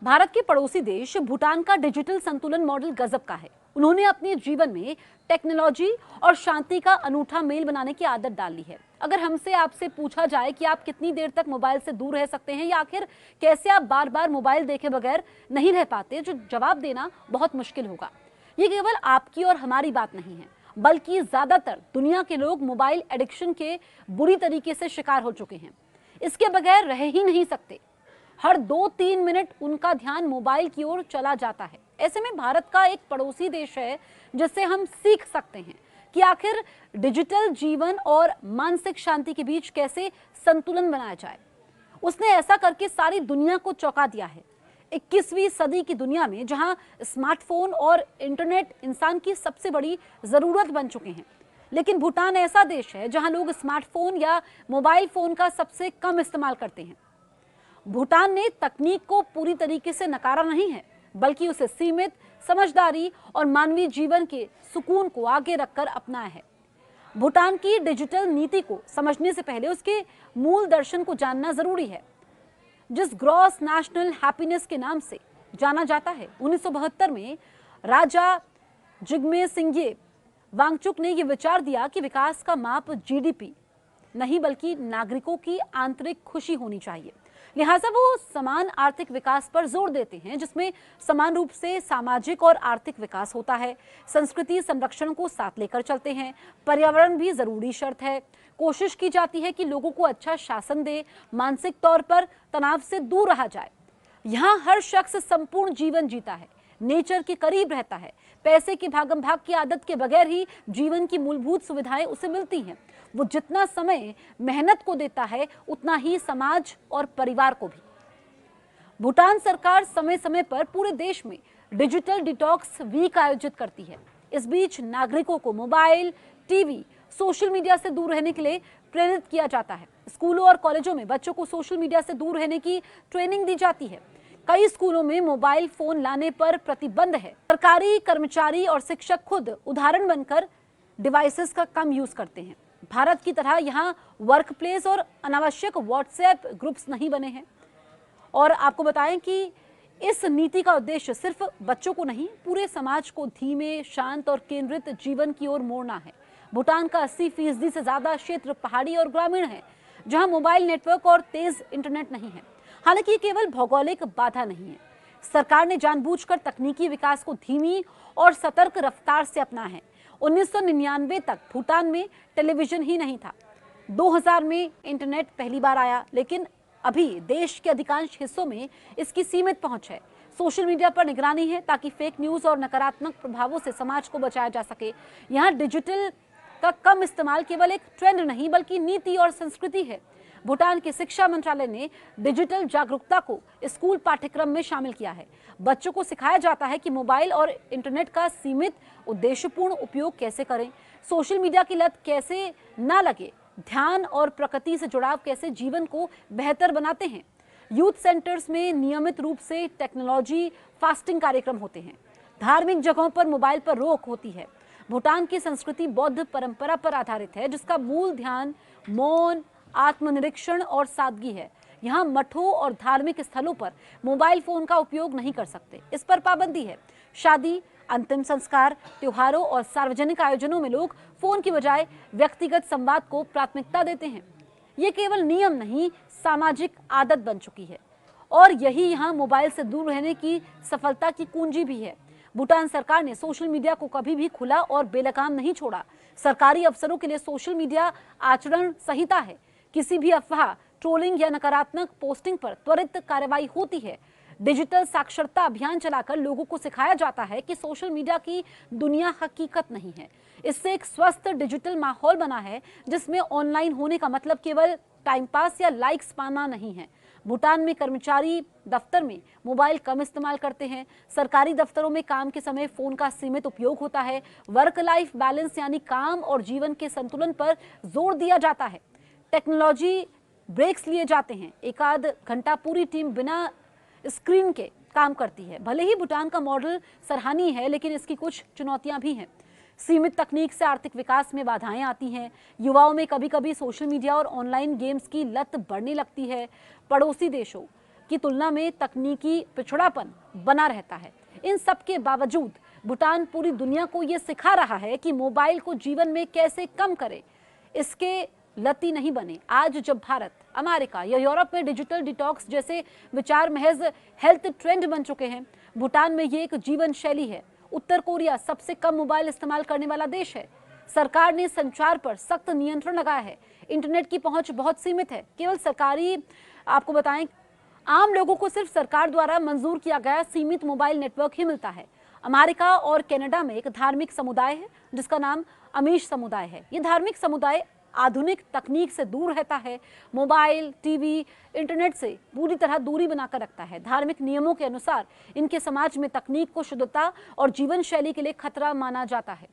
भारत के पड़ोसी देश भूटान का डिजिटल संतुलन मॉडल गजब का है। उन्होंने अपने जीवन में टेक्नोलॉजी और शांति का अनूठा मेल बनाने की आदत डाल ली है। अगर हमसे आपसे पूछा जाए कि आप कितनी देर तक मोबाइल से दूर रह सकते हैं या आखिर कैसे आप बार बार मोबाइल देखे बगैर नहीं रह पाते, जो जवाब देना बहुत मुश्किल होगा। ये केवल आपकी और हमारी बात नहीं है, बल्कि ज्यादातर दुनिया के लोग मोबाइल एडिक्शन के बुरी तरीके से शिकार हो चुके हैं। इसके बगैर रह ही नहीं सकते। हर 2-3 मिनट उनका ध्यान मोबाइल की ओर चला जाता है। ऐसे में भारत का एक पड़ोसी देश है जिससे हम सीख सकते हैं कि आखिर डिजिटल जीवन और मानसिक शांति के बीच कैसे संतुलन बनाया जाए। उसने ऐसा करके सारी दुनिया को चौंका दिया है। 21वीं सदी की दुनिया में जहां स्मार्टफोन और इंटरनेट इंसान की सबसे बड़ी जरूरत बन चुके हैं, लेकिन भूटान ऐसा देश है जहां लोग स्मार्टफोन या मोबाइल फोन का सबसे कम इस्तेमाल करते हैं। भूटान ने तकनीक को पूरी तरीके से नकारा नहीं है, बल्कि उसे सीमित, समझदारी और मानवीय जीवन के सुकून को आगे रखकर अपनाया है। भूटान की डिजिटल नीति को समझने से पहले उसके मूल दर्शन को जानना जरूरी है, जिस ग्रॉस नेशनल हैप्पीनेस के नाम से जाना जाता है। 1972 में राजा जिग्मे सिंघे वांगचुक ने यह विचार दिया कि विकास का माप जीडीपी नहीं, बल्कि नागरिकों की आंतरिक खुशी होनी चाहिए। लिहाजा वो समान आर्थिक विकास पर जोर देते हैं, जिसमें समान रूप से सामाजिक और आर्थिक विकास होता है। संस्कृति संरक्षण को साथ लेकर चलते हैं। पर्यावरण भी जरूरी शर्त है। कोशिश की जाती है कि लोगों को अच्छा शासन दे, मानसिक तौर पर तनाव से दूर रहा जाए। यहाँ हर शख्स संपूर्ण जीवन जीता है, नेचर के करीब रहता है। पैसे की भागम भाग की आदत के बगैर ही जीवन की मूलभूत सुविधाएं उसे मिलती हैं। वो जितना समय मेहनत को देता है, उतना ही समाज और परिवार को भी। भूटान सरकार समय समय पर पूरे देश में डिजिटल डिटॉक्स वीक आयोजित करती है। इस बीच नागरिकों को मोबाइल, टीवी, सोशल मीडिया से दूर रहने के लिए प्रेरित किया जाता है। स्कूलों और कॉलेजों में बच्चों को सोशल मीडिया से दूर रहने की ट्रेनिंग दी जाती है। कई स्कूलों में मोबाइल फोन लाने पर प्रतिबंध है। सरकारी कर्मचारी और शिक्षक खुद उदाहरण बनकर डिवाइसेस का कम यूज करते हैं। भारत की तरह यहाँ वर्क प्लेस और अनावश्यक व्हाट्सएप ग्रुप्स नहीं बने हैं। और आपको बताएं कि इस नीति का उद्देश्य सिर्फ बच्चों को नहीं, पूरे समाज को धीमे, शांत और केंद्रित जीवन की ओर मोड़ना है। भूटान का 80% से ज्यादा क्षेत्र पहाड़ी और ग्रामीण है, जहां मोबाइल नेटवर्क और तेज इंटरनेट नहीं है। हालांकि ये केवल भौगोलिक बाधा नहीं है। सरकार ने जानबूझकर तकनीकी विकास को धीमी और सतर्क रफ्तार से अपना है। 1999 तक भूटान में टेलीविजन ही नहीं था। 2000 में इंटरनेट पहली बार आया, लेकिन अभी देश के अधिकांश हिस्सों में इसकी सीमित पहुंच है। सोशल मीडिया पर निगरानी है ताकि फेक न्यूज और नकारात्मक प्रभावों से समाज को बचाया जा सके। यहाँ डिजिटल का कम इस्तेमाल केवल एक ट्रेंड नहीं, बल्कि नीति और संस्कृति है। भूटान के शिक्षा मंत्रालय ने डिजिटल जागरूकता को स्कूल पाठ्यक्रम में शामिल किया है। बच्चों को सिखाया जाता है कि मोबाइल और इंटरनेट का सीमित, उद्देश्यपूर्ण उपयोग कैसे करें, सोशल मीडिया की लत कैसे ना लगे, ध्यान और प्रकृति से जुड़ाव कैसे जीवन को बेहतर बनाते हैं। यूथ सेंटर्स में नियमित रूप से टेक्नोलॉजी फास्टिंग कार्यक्रम होते हैं। धार्मिक जगहों पर मोबाइल पर रोक होती है। भूटान की संस्कृति बौद्ध परंपरा पर आधारित है, जिसका मूल ध्यान मौन, आत्मनिरीक्षण और सादगी है। यहाँ मठों और धार्मिक स्थलों पर मोबाइल फोन का उपयोग नहीं कर सकते, इस पर पाबंदी है। शादी, अंतिम संस्कार, त्योहारों और सार्वजनिक आयोजनों में लोग फोन की बजाय व्यक्तिगत संवाद को प्राथमिकता देते हैं। ये केवल नियम नहीं, सामाजिक आदत बन चुकी है, और यही यहाँ मोबाइल से दूर रहने की सफलता की कुंजी भी है। भूटान सरकार ने सोशल मीडिया को कभी भी खुला और बेलगाम नहीं छोड़ा। सरकारी अफसरों के लिए सोशल मीडिया आचरण संहिता है। किसी भी अफवाह, ट्रोलिंग या नकारात्मक पोस्टिंग पर त्वरित कार्रवाई होती है। डिजिटल साक्षरता अभियान चलाकर लोगों को सिखाया जाता है कि सोशल मीडिया की दुनिया हकीकत नहीं है। इससे एक स्वस्थ डिजिटल माहौल बना है, जिसमें ऑनलाइन होने का मतलब केवल टाइम पास या लाइक्स पाना नहीं है। भूटान में कर्मचारी दफ्तर में मोबाइल कम इस्तेमाल करते हैं। सरकारी दफ्तरों में काम के समय फोन का सीमित उपयोग होता है। वर्क लाइफ बैलेंस यानी काम और जीवन के संतुलन पर जोर दिया जाता है। टेक्नोलॉजी ब्रेक्स लिए जाते हैं। एक आध घंटा पूरी टीम बिना स्क्रीन के काम करती है। भले ही भूटान का मॉडल सराहनीय है, लेकिन इसकी कुछ चुनौतियां भी हैं। सीमित तकनीक से आर्थिक विकास में बाधाएं आती हैं। युवाओं में कभी कभी सोशल मीडिया और ऑनलाइन गेम्स की लत बढ़ने लगती है। पड़ोसी देशों की तुलना में तकनीकी पिछड़ापन बना रहता है। इन सब के बावजूद भूटान पूरी दुनिया को ये सिखा रहा है कि मोबाइल को जीवन में कैसे कम करें, इसके लती नहीं बने। आज जब भारत, अमेरिका या यूरोप में डिजिटल डिटॉक्स जैसे विचार महज हेल्थ ट्रेंड बन चुके हैं, भूटान में ये एक जीवन शैली है। उत्तर कोरिया सबसे कम मोबाइल इस्तेमाल करने वाला देश है। सरकार ने संचार पर सख्त नियंत्रण लगाया है। इंटरनेट की पहुंच बहुत सीमित है। केवल सरकारी, आपको बताएं, आम लोगों को सिर्फ सरकार द्वारा मंजूर किया गया सीमित मोबाइल नेटवर्क ही मिलता है। अमेरिका और कनाडा में एक धार्मिक समुदाय है जिसका नाम अमीश समुदाय है। ये धार्मिक समुदाय आधुनिक तकनीक से दूर रहता है, मोबाइल, टीवी, इंटरनेट से पूरी तरह दूरी बनाकर रखता है। धार्मिक नियमों के अनुसार इनके समाज में तकनीक को शुद्धता और जीवन शैली के लिए खतरा माना जाता है।